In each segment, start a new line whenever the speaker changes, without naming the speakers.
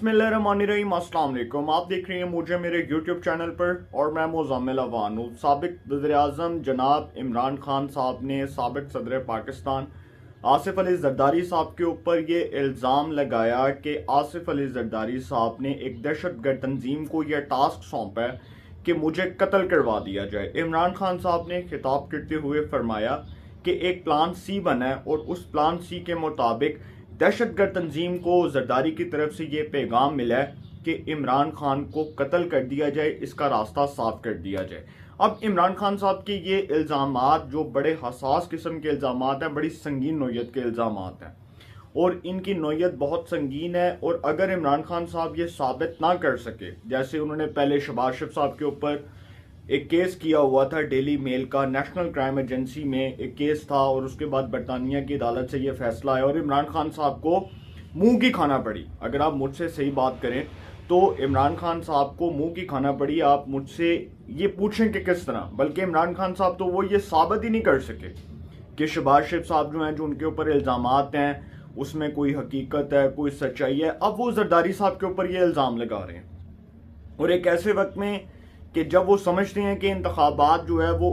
बिस्मिल्लाहिर्रहमानिर्रहीम, अस्सलाम वालेकुम। आप देख रहे हैं मुझे मेरे यूट्यूब चैनल पर और मैं मुज़म्मिल अवान हूँ। साबिक वज़ीर-ए-आज़म जनाब इमरान खान साहब ने साबिक सदर पाकिस्तान आसिफ अली ज़रदारी साहब के ऊपर ये इल्ज़ाम लगाया कि आसिफ अली ज़रदारी साहब ने एक दहशतगर्द तंजीम को यह टास्क सौंपा है कि मुझे कत्ल करवा दिया जाए। इमरान खान साहब ने खिताब करते हुए फरमाया कि एक प्लान सी बना है और उस प्लान सी के मुताबिक दहशतगर्द तंजीम को जरदारी की तरफ से ये पैगाम मिला है कि इमरान खान को कत्ल कर दिया जाए, इसका रास्ता साफ कर दिया जाए। अब इमरान खान साहब के ये इल्ज़ामात जो बड़े हसास किस्म के इल्ज़ामात हैं, बड़ी संगीन नौयत के इल्ज़ामात हैं और इनकी नौयत बहुत संगीन है। और अगर इमरान खान साहब ये साबित ना कर सके, जैसे उन्होंने पहले शहबाज शरीफ साहब के ऊपर एक केस किया हुआ था, डेली मेल का नेशनल क्राइम एजेंसी में एक केस था और उसके बाद बरतानिया की अदालत से ये फैसला आया और इमरान खान साहब को मुंह की खाना पड़ी। अगर आप मुझसे सही बात करें तो इमरान खान साहब को मुंह की खाना पड़ी। आप मुझसे ये पूछें कि किस तरह, बल्कि इमरान खान साहब तो वो ये साबित ही नहीं कर सके कि शहबाज शरीफ साहब जो हैं, जो उनके ऊपर इल्ज़ामात हैं, उसमें कोई हकीकत है, कोई सच्चाई है। अब वो जरदारी साहब के ऊपर ये इल्ज़ाम लगा रहे हैं और एक ऐसे वक्त में कि जब वो समझते हैं कि इंतखाबात जो है वो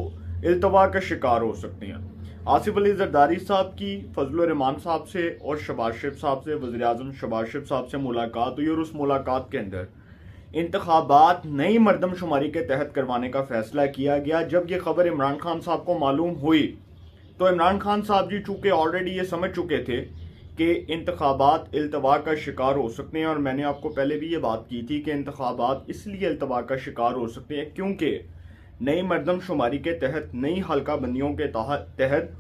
इल्तवा का शिकार हो सकते हैं। आसिफ अली जरदारी साहब की फजल रहमान साहब से और शहबाज शरीफ साहब से, वज़ीर आज़म शहबाज शरीफ साहब से मुलाकात हुई और उस मुलाकात के अंदर इंतखाबात नई मरदमशुमारी के तहत करवाने का फैसला किया गया। जब ये खबर इमरान खान साहब को मालूम हुई तो इमरान खान साहब जी चूँकि ऑलरेडी ये समझ चुके थे कि इंतखाबात इल्तवा का शिकार हो सकते हैं, और मैंने आपको पहले भी ये बात की थी कि इंतखाबात इसलिए इल्तवा का शिकार हो सकते हैं क्योंकि नई मरदमशुमारी के तहत, नई हल्का बंदियों के तहत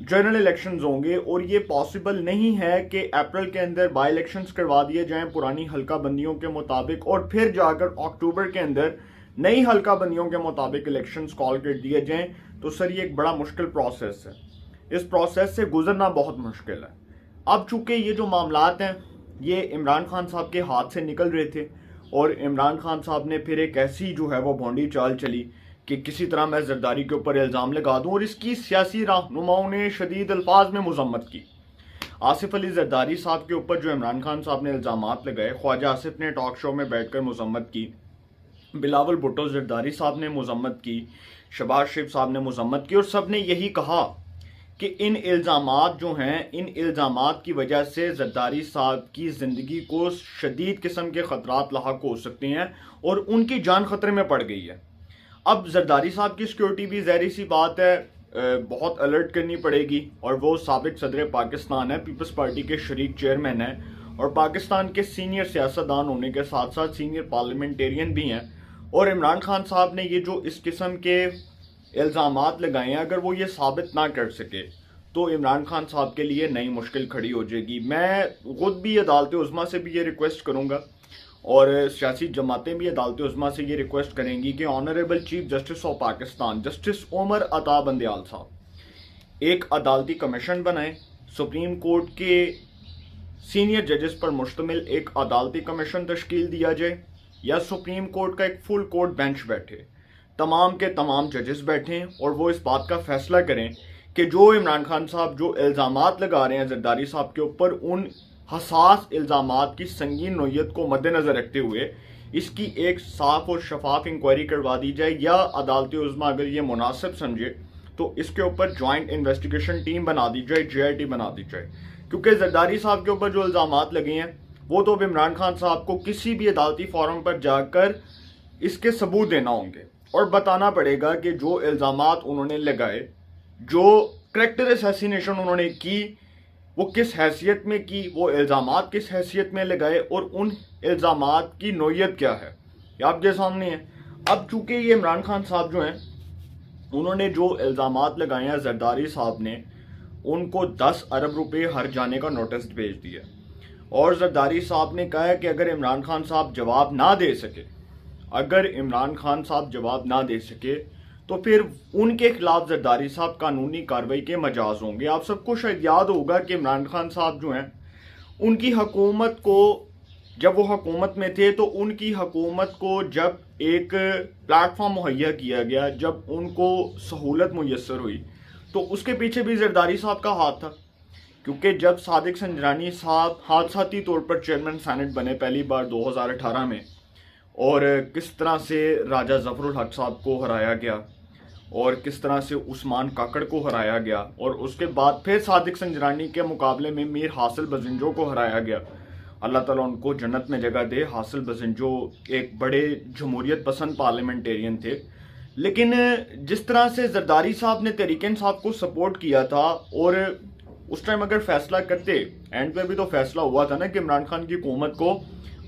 जनरल इलेक्शंस होंगे और ये पॉसिबल नहीं है कि अप्रैल के अंदर बाई इलेक्शंस करवा दिए जाएं पुरानी हल्का बंदियों के मुताबिक और फिर जाकर अक्टूबर के अंदर नई हल्का बंदियों के मुताबिक इलेक्शंस कॉल कर दिए जाएं। तो सर ये एक बड़ा मुश्किल प्रोसेस है, इस प्रोसेस से गुजरना बहुत मुश्किल है। अब चूंकि ये जो मामलात हैं ये इमरान खान साहब के हाथ से निकल रहे थे और इमरान खान साहब ने फिर एक ऐसी जो है वो भोंडी चाल चली कि किसी तरह मैं जरदारी के ऊपर इल्ज़ाम लगा दूं, और इसकी सियासी रहनुमाओं ने शदीद अल्फाज में मजम्मत की। आसिफ अली जरदारी साहब के ऊपर जो इमरान खान साहब ने इल्ज़ामात लगाए, ख्वाजा आसिफ ने टॉक शो में बैठकर मजम्मत की, बिलावल भुट्टो जरदारी साहब ने मजम्मत की, शहबाज शरीफ साहब ने मजम्मत की, और सब ने यही कहा कि इन इल्ज़ामात जो हैं, इन इल्ज़ामात की वजह से जरदारी साहब की ज़िंदगी को शदीद किस्म के ख़तरात लाहक हो सकते हैं और उनकी जान ख़तरे में पड़ गई है। अब जरदारी साहब की सिक्योरिटी भी ज़ाहिर सी बात है बहुत अलर्ट करनी पड़ेगी, और वो साबिक सदर पाकिस्तान है, पीपल्स पार्टी के शरीक चेयरमैन है और पाकिस्तान के सीनियर सियासतदान होने के साथ साथ सीनियर पार्लियामेंटेरियन भी हैं। और इमरान खान साहब ने ये जो इस किस्म के इल्ज़ामात लगाए हैं, अगर वो ये साबित ना कर सके तो इमरान खान साहब के लिए नई मुश्किल खड़ी हो जाएगी। मैं खुद भी अदालत उज़्मा से भी ये रिक्वेस्ट करूँगा और सियासी जमातें भी अदालत उज़्मा से ये रिक्वेस्ट करेंगी कि honourable chief justice of Pakistan justice Umar Ata Bandial साहब एक अदालती कमीशन बनाएं, सुप्रीम कोर्ट के सीनियर जजेस पर मुश्तमिल एक अदालती कमीशन तश्कील दिया जाए, या सुप्रीम कोर्ट का एक फुल कोर्ट बेंच बैठे, तमाम के तमाम जजेस बैठें और वो इस बात का फैसला करें कि जो इमरान खान साहब जो इल्ज़ामात लगा रहे हैं जरदारी साहब के ऊपर, उन हसास इल्ज़ामात की संगीन नौयत को मद्देनज़र रखते हुए इसकी एक साफ और शफाफ इंक्वायरी करवा दी जाए, या अदालत उज़्मा अगर ये मुनासिब समझे तो इसके ऊपर जॉइंट इन्वेस्टिगेशन टीम बना दी जाए, JIT बना दी जाए। क्योंकि जरदारी साहब के ऊपर जो इल्ज़ामात लगे हैं वो तो अब इमरान खान साहब को किसी भी अदालती फोरम पर जाकर इसके सबूत देना होंगे और बताना पड़ेगा कि जो इल्ज़ामात उन्होंने लगाए, जो करैक्टर असैसिनेशन उन्होंने की, वो किस हैसियत में की, वो इल्ज़ामात किस हैसियत में लगाए और उन इल्ज़ामात की नौयत क्या है, ये आपके सामने है। अब चूंकि ये इमरान खान साहब जो हैं उन्होंने जो इल्ज़ामात लगाए हैं, जरदारी साहब ने उनको 10 अरब रुपए हर जाने का नोटिस भेज दिया और जरदारी साहब ने कहा है कि अगर इमरान खान साहब जवाब ना दे सके, अगर इमरान खान साहब जवाब ना दे सके तो फिर उनके खिलाफ जरदारी साहब कानूनी कार्रवाई के मजाज होंगे। आप सबको शायद याद होगा कि इमरान खान साहब जो हैं उनकी हुकूमत को, जब वो हुकूमत में थे तो उनकी हुकूमत को जब एक प्लेटफॉर्म मुहैया किया गया, जब उनको सहूलत मुयस्सर हुई, तो उसके पीछे भी जरदारी साहब का हाथ था। کیونکہ جب صادق سنجرانی صاحب حادثاتی طور پر چیئرمین سینٹ بنے پہلی بار 2018 میں، اور کس طرح سے راجہ ظفر الحق صاحب کو ہرایا گیا اور کس طرح سے عثمان کاکڑ کو ہرایا گیا، اور اس کے بعد پھر صادق سنجرانی کے مقابلے میں میر حاصل بزنجو کو ہرایا گیا، اللہ تعالیٰ ان کو جنت میں جگہ دے۔ حاصل بزنجو ایک بڑے جمہوریت پسند پارلیمنٹیرین تھے، لیکن جس طرح سے زرداری صاحب نے تحریک انصاف کو سپورٹ کیا تھا، اور اس ٹائم اگر فیصلہ کرتے، اینڈ پہ بھی تو فیصلہ ہوا تھا نا کہ عمران خان کی حکومت کو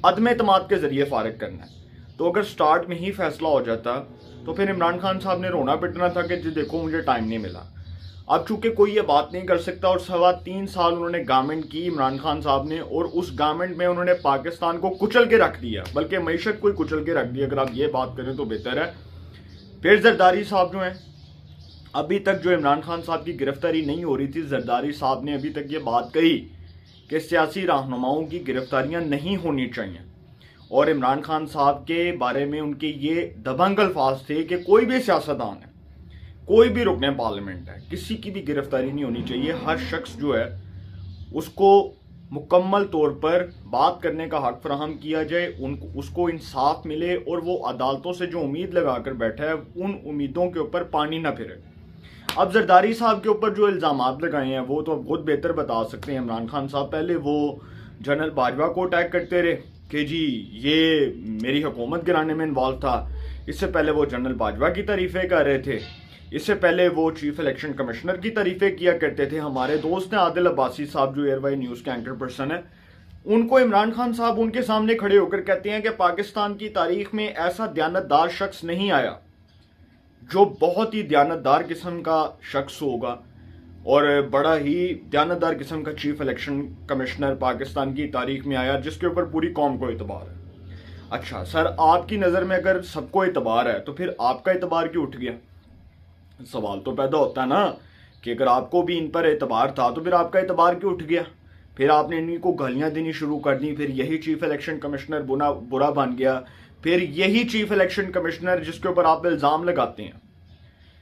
عدم اعتماد کے ذریعے فارغ کرنا ہے، تو اگر سٹارٹ میں ہی فیصلہ ہو جاتا تو پھر عمران خان صاحب نے رونا پٹنا تھا کہ جی دیکھو مجھے ٹائم نہیں ملا۔ اب چونکہ کوئی یہ بات نہیں کر سکتا، اور 3.25 سال انہوں نے گورنمنٹ کی عمران خان صاحب نے، اور اس گورنمنٹ میں انہوں نے پاکستان کو کچل کے رکھ دیا، بلکہ معیشت کو کچل کے رکھ دیا، اگر آپ یہ بات کریں تو بہتر ہے۔ پھر زرداری صاحب جو ہیں، ابھی تک جو عمران خان صاحب کی گرفتاری نہیں ہو رہی تھی، زرداری صاحب نے ابھی تک یہ بات کہی کہ سیاسی رہنماؤں کی گرفتاریاں نہیں ہونی چاہیے، اور عمران خان صاحب کے بارے میں ان کے یہ دبنگ الفاظ تھے کہ کوئی بھی سیاستدان ہے، کوئی بھی رکن پارلیمنٹ ہے، کسی کی بھی گرفتاری نہیں ہونی چاہیے، ہر شخص جو ہے اس کو مکمل طور پر بات کرنے کا حق فراہم کیا جائے، اس کو انصاف ملے، اور وہ عدالتوں سے جو امید لگا کر بیٹھا ہے ان امیدوں کے اوپر پانی نہ پھرے۔ اب زرداری صاحب کے اوپر جو الزامات لگائے ہیں وہ تو خود بہتر بتا سکتے ہیں عمران خان صاحب۔ پہلے وہ جنرل باجوہ کو اٹیک کرتے رہے کہ جی یہ میری حکومت گرانے میں انوالو تھا، اس سے پہلے وہ جنرل باجوہ کی تعریفیں کر رہے تھے، اس سے پہلے وہ چیف الیکشن کمشنر کی تعریفیں کیا کرتے تھے۔ ہمارے دوست ہیں عادل عباسی صاحب جو ایئر وائی نیوز کے اینکر پرسن ہیں، ان کو عمران خان صاحب ان کے سامنے کھڑے ہو کر کہتے ہیں کہ پاکستان کی تاریخ میں ایسا دیانتدار شخص نہیں آیا جو بہت ہی دیانتدار قسم کا شخص ہوگا، اور بڑا ہی دیانتدار قسم کا چیف الیکشن کمشنر پاکستان کی تاریخ میں آیا جس کے اوپر پوری قوم کو اعتبار ہے۔ اچھا سر، آپ کی نظر میں اگر سب کو اعتبار ہے تو پھر آپ کا اعتبار کیوں اٹھ گیا؟ سوال تو پیدا ہوتا ہے نا کہ اگر آپ کو بھی ان پر اعتبار تھا تو پھر آپ کا اعتبار کیوں اٹھ گیا؟ پھر آپ نے انہیں کو گالیاں دینی شروع کر دی، پھر یہی چیف الیکشن کمشنر برا بن گیا، پھر یہی چیف الیکشن کمشنر جس کے اوپر آپ الزام لگاتے ہیں،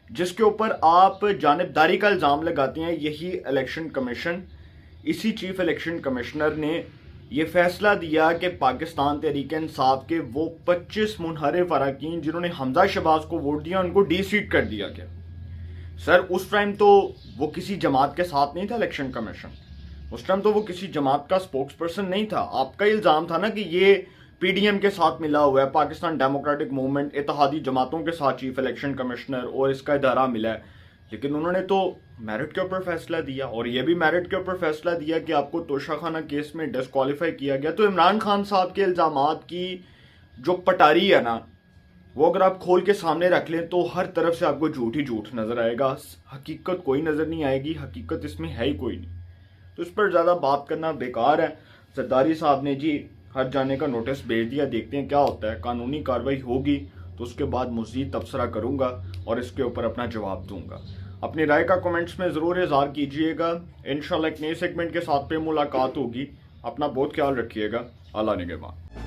جس کے اوپر آپ جانبداری کا الزام لگاتے ہیں، یہی الیکشن کمیشن، اسی چیف الیکشن کمشنر نے یہ فیصلہ دیا کہ پاکستان تحریک انصاف کے وہ 25 منحرف اراکین جنہوں نے حمزہ شہباز کو ووٹ دیا ان کو ڈی سیٹ کر دیا گیا۔ سر اس ٹائم تو وہ کسی جماعت کے ساتھ نہیں تھا الیکشن کمیشن، اس ٹائم تو وہ کسی جماعت کا سپوکس پرسن نہیں تھا۔ آپ کا الزام تھا نا کہ یہ پی ڈی ایم کے ساتھ ملا ہوا ہے، پاکستان ڈیموکریٹک موومنٹ اتحادی جماعتوں کے ساتھ چیف الیکشن کمشنر اور اس کا ادارہ ملا ہے، لیکن انہوں نے تو میرٹ کے اوپر فیصلہ دیا، اور یہ بھی میرٹ کے اوپر فیصلہ دیا کہ آپ کو توشہ خانہ کیس میں ڈسکوالیفائی کیا گیا۔ تو عمران خان صاحب کے الزامات کی جو پٹاری ہے نا، وہ اگر آپ کھول کے سامنے رکھ لیں تو ہر طرف سے آپ کو جھوٹ ہی جھوٹ نظر آئے گا، حقیقت کوئی نظر نہیں آئے گی، حقیقت اس میں ہے ہی کوئی نہیں، تو اس پر زیادہ بات کرنا بیکار ہے۔ زرداری صاحب نے جی ہٹ جانے کا نوٹس بھیج دیا، دیکھتے ہیں کیا ہوتا ہے، قانونی کارروائی ہوگی تو اس کے بعد مزید تبصرہ کروں گا اور اس کے اوپر اپنا جواب دوں گا۔ اپنی رائے کا کمنٹس میں ضرور اظہار کیجئے گا۔ انشاءاللہ ایک نئے سیگمنٹ کے ساتھ پہ ملاقات ہوگی، اپنا بہت خیال رکھیے گا، اللہ نگہبان۔